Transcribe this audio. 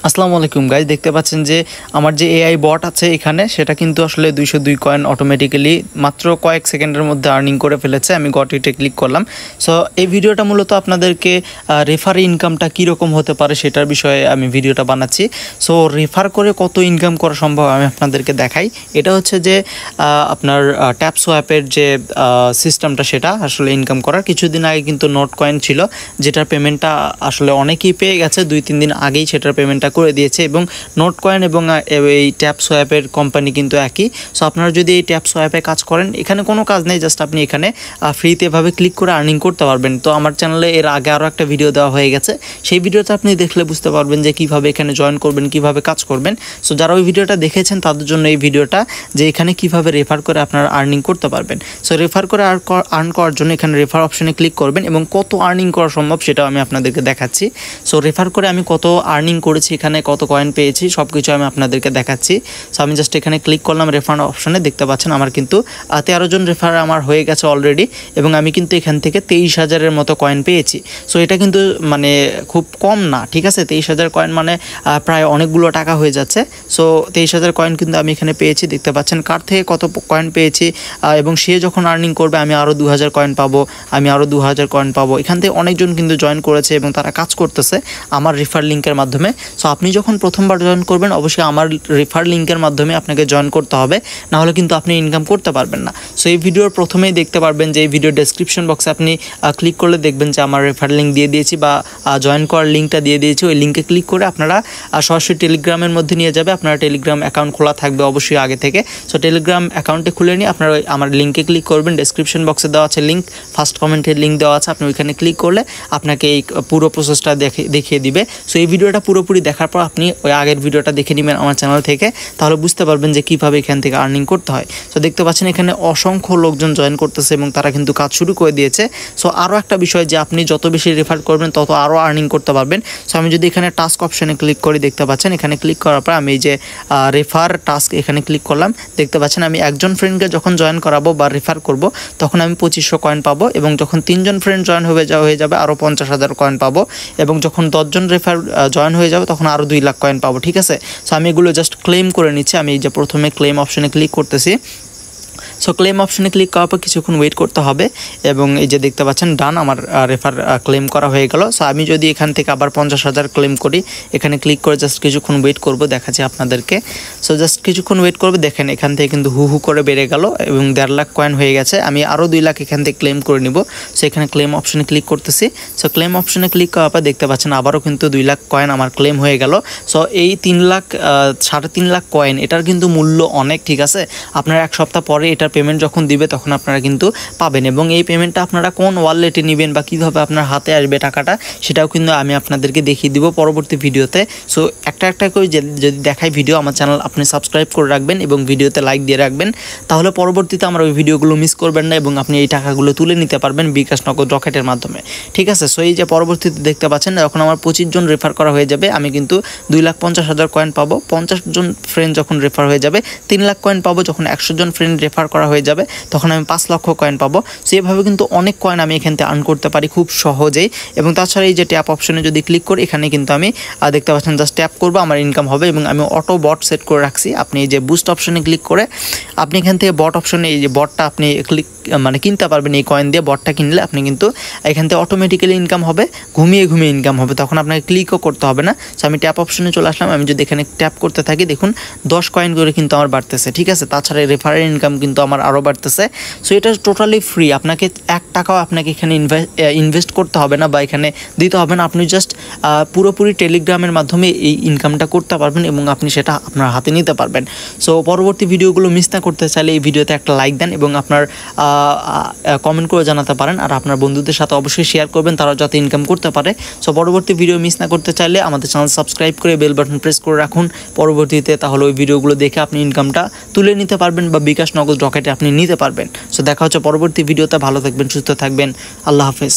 আসসালামু আলাইকুম গাইজ, দেখতে পাচ্ছেন যে আমার যে এআই বট আছে এখানে সেটা কিন্তু আসলে 202 কয়েন অটোমেটিক্যালি মাত্র কয়েক সেকেন্ডের মধ্যে আর্নিং করে ফেলেছে। আমি গট ইটে ক্লিক করলাম। সো এই ভিডিওটা মূলত আপনাদেরকে রেফার ইনকামটা কীরকম হতে পারে সেটার বিষয়ে আমি ভিডিওটা বানাচ্ছি। সো রেফার করে কত ইনকাম করা সম্ভব আমি আপনাদেরকে দেখাই। এটা হচ্ছে যে আপনার ট্যাপ সোয়াপের যে সিস্টেমটা সেটা আসলে ইনকাম করার। কিছুদিন আগে কিন্তু নোট কয়েন ছিল যেটার পেমেন্টটা আসলে অনেকেই পেয়ে গেছে, 2-3 দিন আগেই সেটার পেমেন্টটা করে দিয়েছে। এবং নোট কয়েন এবং এই ট্যাপ সোয়াপের কোম্পানি কিন্তু একই। সো আপনারা যদি এই ট্যাপ সোয়াপে কাজ করেন, এখানে কোনো কাজ নেই, জাস্ট আপনি এখানে ফ্রিতে এভাবে ক্লিক করে আর্নিং করতে পারবেন। তো আমার চ্যানেলে এর আগে আরও একটা ভিডিও দেওয়া হয়ে গেছে, সেই ভিডিওটা আপনি দেখলে বুঝতে পারবেন যে কীভাবে এখানে জয়েন করবেন, কীভাবে কাজ করবেন। সো যারা ওই ভিডিওটা দেখেছেন তাদের জন্য এই ভিডিওটা, যে এখানে কীভাবে রেফার করে আপনারা আর্নিং করতে পারবেন। সো রেফার করে আর্ন করার জন্য এখানে রেফার অপশনে ক্লিক করবেন এবং কত আর্নিং করা সম্ভব সেটাও আমি আপনাদেরকে দেখাচ্ছি। সো রেফার করে আমি কত আর্নিং করেছি, এখানে কত কয়েন পেয়েছি, সব কিছু আমি আপনাদেরকে দেখাচ্ছি। সো আমি জাস্ট এখানে ক্লিক করলাম রেফার অপশনে, দেখতে পাচ্ছেন আমার কিন্তু 13 জন রেফার আমার হয়ে গেছে অলরেডি এবং আমি কিন্তু এখান থেকে 23,000-এর মতো কয়েন পেয়েছি। সো এটা কিন্তু মানে খুব কম না, ঠিক আছে। 23,000 কয়েন মানে প্রায় অনেকগুলো টাকা হয়ে যাচ্ছে। সো 23,000 কয়েন কিন্তু আমি এখানে পেয়েছি, দেখতে পাচ্ছেন কার থেকে কত কয়েন পেয়েছি। এবং সে যখন আর্নিং করবে আমি আরও 2,000 কয়েন পাবো, আমি আরও 2,000 কয়েন পাবো। এখান থেকে অনেকজন কিন্তু জয়েন করেছে এবং তারা কাজ করতেছে আমার রেফার লিঙ্কের মাধ্যমে। সো আপনি যখন প্রথমবার জয়েন করবেন অবশ্যই আমার রেফার লিঙ্কের মাধ্যমে আপনাকে জয়েন করতে হবে, নাহলে কিন্তু আপনি ইনকাম করতে পারবেন না। সো এই ভিডিওর প্রথমেই দেখতে পারবেন যে এই ভিডিও ডেসক্রিপশন বক্সে আপনি ক্লিক করলে দেখবেন যে আমার রেফার লিঙ্ক দিয়ে দিয়েছি বা জয়েন করার লিঙ্কটা দিয়ে দিয়েছি। ওই লিঙ্কে ক্লিক করে আপনারা সরাসরি টেলিগ্রামের মধ্যে নিয়ে যাবে। আপনারা টেলিগ্রাম অ্যাকাউন্ট খোলা থাকবে অবশ্যই আগে থেকে। সো টেলিগ্রাম অ্যাকাউন্টে খুলে নিয়ে আপনারা আমার লিঙ্কে ক্লিক করবেন। ডেসক্রিপশন বক্সে দেওয়া আছে লিঙ্ক, ফার্স্ট কমেন্টের লিঙ্ক দেওয়া আছে, আপনি ওইখানে ক্লিক করলে আপনাকে এই পুরো প্রসেসটা দেখিয়ে দিবে। সো এই ভিডিওটা পুরোপুরি দেখার পর আপনি ওই আগের ভিডিওটা দেখে নেবেন আমার চ্যানেল থেকে, তাহলে বুঝতে পারবেন যে কীভাবে এখান থেকে আর্নিং করতে হয়। সো দেখতে পাচ্ছেন এখানে অসংখ্য লোকজন জয়েন করতেছে এবং তারা কিন্তু কাজ শুরু করে দিয়েছে। সো আরও একটা বিষয় যে আপনি যত বেশি রেফার করবেন তত আরও আর্নিং করতে পারবেন। সো আমি যদি এখানে টাস্ক অপশানে ক্লিক করি, দেখতে পাচ্ছেন এখানে ক্লিক করার পর আমি এই যে রেফার টাস্ক এখানে ক্লিক করলাম, দেখতে পাচ্ছেন আমি একজন ফ্রেন্ডকে যখন জয়েন করাবো বা রেফার করব তখন আমি 2500 কয়েন পাবো এবং যখন 3 জন ফ্রেন্ড জয়েন হয়ে যাবে আরও 50,000 কয়েন পাবো এবং যখন 10 জন রেফার জয়েন হয়ে যাবে তখন আরও 2 লাখ কয়েন পাবো, ঠিক আছে। সো আমি এগুলো জাস্ট ক্লেম করে নিচ্ছি। আমি এই যে প্রথমে ক্লেম অপশনে ক্লিক করতেছি। সো ক্লেম অপশনে ক্লিক করার পর কিছুক্ষণ ওয়েট করতে হবে এবং এই যে দেখতে পাচ্ছেন ডান, আমার রেফার ক্লেম করা হয়ে গেল। সো আমি যদি এখান থেকে আবার 50,000 ক্লেম করি, এখানে ক্লিক করে জাস্ট কিছুক্ষণ ওয়েট করব, দেখাচ্ছি আপনাদেরকে। সো জাস্ট কিছুক্ষণ ওয়েট করবে, দেখেন এখান থেকে কিন্তু হু করে বেড়ে গেল এবং 1.5 লাখ কয়েন হয়ে গেছে। আমি আরও 2 লাখ এখান থেকে ক্লেম করে নিব। সো এখানে ক্লেম অপশনে ক্লিক করতেছি। সো ক্লেম অপশনে ক্লিক করার পর দেখতে পাচ্ছেন আবারও কিন্তু 2 লাখ কয়েন আমার ক্লেম হয়ে গেল। সো এই 3.5 লাখ কয়েন, এটার কিন্তু মূল্য অনেক, ঠিক আছে। আপনার এক সপ্তাহ পরে এটার পেমেন্ট যখন দিবে তখন আপনারা কিন্তু পাবেন এবং এই পেমেন্টটা আপনারা কোন ওয়ালেটে নেবেন বা কীভাবে আপনার হাতে আসবে টাকাটা সেটাও কিন্তু আমি আপনাদেরকে দেখিয়ে দিব পরবর্তী ভিডিওতে। সো একটা করে যদি দেখাই ভিডিও, আমার চ্যানেল আপনি সাবস্ক্রাইব করে রাখবেন এবং ভিডিওতে লাইক দিয়ে রাখবেন, তাহলে পরবর্তীতে আমার ওই ভিডিওগুলো মিস করবেন না এবং আপনি এই টাকাগুলো তুলে নিতে পারবেন বিকাশ নগদ রকেটের মাধ্যমে, ঠিক আছে। সো এই যে পরবর্তীতে দেখতে পাচ্ছেন যখন আমার 25 জন রেফার করা হয়ে যাবে আমি কিন্তু 2,50,000 কয়েন পাবো। 50 জন ফ্রেন্ড যখন রেফার হয়ে যাবে 3 লাখ কয়েন পাবো। যখন 100 জন ফ্রেন্ড রেফার করা হয়ে যাবে তখন আমি 5 লক্ষ কয়েন পাবো। সো এইভাবে কিন্তু অনেক কয়েন আমি এখান থেকে আর্ন করতে পারি খুব সহজেই। এবং তাছাড়া এই যে ট্যাপ অপশনে যদি ক্লিক করি, এখানে কিন্তু আমি দেখতে পাচ্ছেন জাস্ট ট্যাপ করবো, আমার ইনকাম হবে এবং আমি অটো বট সেট করে রাখছি। আপনি এই যে বুস্ট অপশনে ক্লিক করে আপনি এখান থেকে বট অপশনে এই যে বটটা আপনি কিনতে পারবেন। এই কয়েন দিয়ে বটটা কিনলে আপনি কিন্তু এখান থেকে অটোমেটিক্যালি ইনকাম হবে, ঘুমিয়ে ইনকাম হবে, তখন আপনাকে ক্লিকও করতে হবে না। সো আমি ট্যাপ অপশনে চলে আসলাম। আমি যদি এখানে ট্যাপ করতে থাকি দেখুন 10 কয়েন করে কিন্তু আমার বাড়তেছে, ঠিক আছে। তাছাড়া রেফারের ইনকাম কিন্তু আমার আরও বাড়তেছে। সো এটা টোটালি ফ্রি, আপনাকে 1 টাকাও আপনাকে এখানে ইনভেস্ট করতে হবে না বা এখানে দিতে হবে না। আপনি জাস্ট পুরোপুরি টেলিগ্রামের মাধ্যমে এই ইনকামটা করতে পারবেন এবং আপনি সেটা আপনার হাতে নিতে পারবেন। সো পরবর্তী ভিডিওগুলো মিস না করতে চাইলে এই ভিডিওতে একটা লাইক দেন এবং আপনার কমেন্ট করে জানাতে পারেন আর আপনার বন্ধুদের সাথে অবশ্যই শেয়ার করবেন, তারা যাতে ইনকাম করতে পারে। সো পরবর্তী ভিডিও মিস না করতে চাইলে আমাদের চ্যানেল সাবস্ক্রাইব করে বেল বাটন প্রেস করে রাখুন পরবর্তীতে, তাহলে ওই ভিডিওগুলো দেখে আপনি ইনকামটা তুলে নিতে পারবেন বা বিকাশ নগদ রকেটে আপনি নিতে পারবেন। সো দেখা হচ্ছে পরবর্তী ভিডিওতে। ভালো থাকবেন, সুস্থ থাকবেন, আল্লাহ হাফেজ।